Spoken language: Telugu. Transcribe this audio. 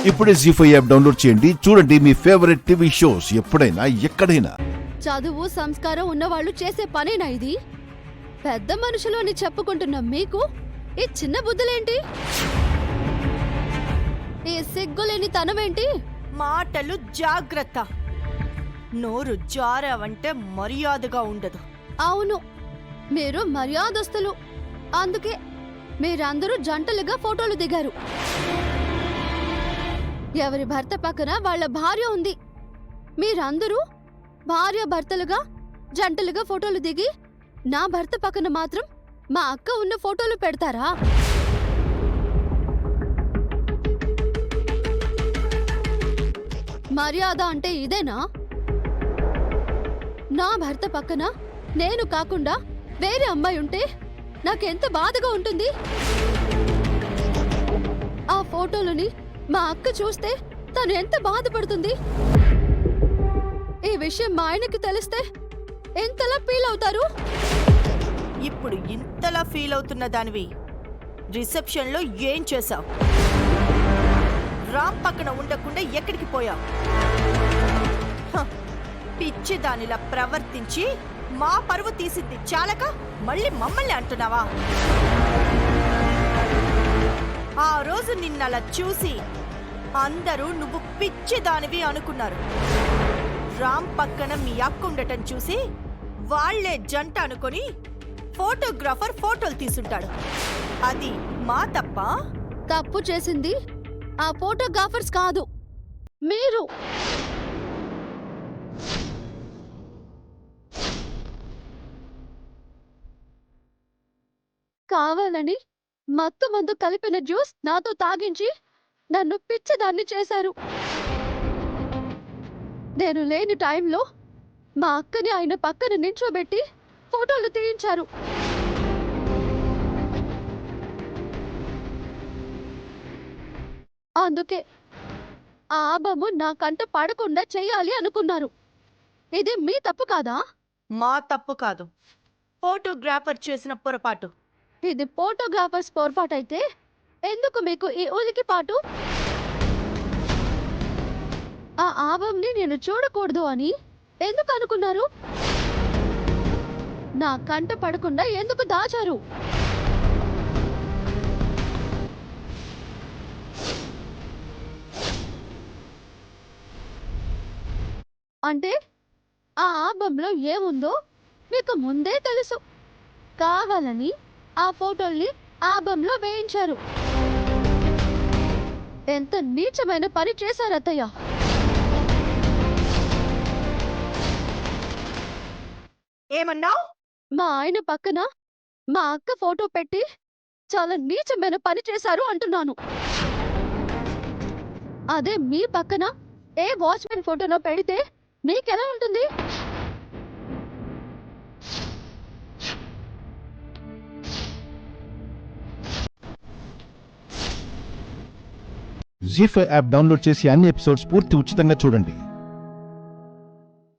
ఇప్పుడే జీ5 యాప్ డౌన్లోడ్ చేయండి. చూడండి మీ ఫేవరెట్ టీవీ షోస్ ఎప్పుడైనా ఎక్కడైనా. చదువు సంస్కారం ఉన్నవాళ్ళు చేసే పనేనా ఇది? పెద్ద మనుషులు అని చెప్పుకుంటున్న మీకు ఈ చిన్న బుద్ధులేంటి? ఈ సిగ్గులేని తనమేంటి? మాటలు జాగ్రత్త. నోరు జారావంటే మర్యాదగా ఉండదు. అవును, మీరు మర్యాదస్తులు. అందుకే మీరందరూ జంటలుగా ఫోటోలు దిగారు. ఎవరి భర్త పక్కన వాళ్ళ భార్య ఉంది. మీరందరూ భార్య భర్తలుగా జంటలుగా ఫోటోలు దిగి నా భర్త పక్కన మాత్రం మా అక్క ఉన్న ఫోటోలు పెడతారా? మర్యాద అంటే ఇదేనా? నా భర్త పక్కన నేను కాకుండా వేరే అమ్మాయి ఉంటే నాకెంత బాధగా ఉంటుంది. ఆ ఫోటోలని మా అక్క చూస్తే తను ఎంత బాధపడుతుంది. ఈ విషయం మా ఆయనకి తెలిస్తే ఎంతలా ఫీల్ అవుతారు? ఇప్పుడు ఇంతలా ఫీల్ అవుతున్న దానివి రిసెప్షన్ లో ఏం చేశావు? రామ్ పక్కన ఉండకుండా ఎక్కడికి పోయావు? పిచ్చి దానిలా ప్రవర్తించి మా పరువు తీసింది చాలక మళ్ళీ మమ్మల్ని అంటున్నావా? ఆ రోజు నిన్నలా చూసి అందరూ నువ్వు పిచ్చి దానివి అనుకున్నారు. రామ్ పక్కన మీ అక్క ఉండటం చూసి వాళ్లే జంట అనుకొని ఫోటోగ్రాఫర్ ఫోటోలు తీసుంటాడు. అది మా తప్ప? తప్పు చేసింది ఆ ఫోటోగ్రాఫర్స్ కాదు, మీరు. కావాలని మత్తు మందు కలిపిన జ్యూస్ నాతో తాగించి నన్ను పిచ్చిదాన్ని చేశారు. నేను లేని టైంలో మా అక్కని ఆయన పక్కన నించోబెట్టి ఫోటోలు తీయించారు. అందుకే ఆ ఆబము నా కంట పడకుండా చెయ్యాలి అనుకున్నారు. ఇది మీ తప్పు కాదా? మా తప్పు కాదు, ఫోటోగ్రాఫర్ చేసిన పొరపాటు. ఇది ఫోటోగ్రాఫర్స్ పొరపాటైతే ఎందుకు మీకు ఈ ఉలికిపాటు? ఆ ఆబంని నేను చూడకూడదు అని ఎందుకు అనుకున్నారు? నా కంట పడకుండా ఎందుకు దాచారు? అంటే ఆ ఆల్బంలో ఏముందో మీకు ముందే తెలుసు. కావాలని ఆ ఫోటోల్ని ఆల్బంలో వేయించారు. ఎంత నీచమైన పని చేశారు అత్తయ్య. ఏమన్నావు? మా ఆయన పక్కన మా అక్క ఫోటో పెట్టి చాలా నీచమైన పని చేశారు అంటున్నాను. అదే మీ పక్కన ఏ వాచ్మెన్ ఫోటోనో పెడితే మీకెలా ఉంటుంది? జీ5 యాప్ డౌన్లోడ్ చేసి అన్ని ఎపిసోడ్స్ పూర్తి ఉచితంగా చూడండి.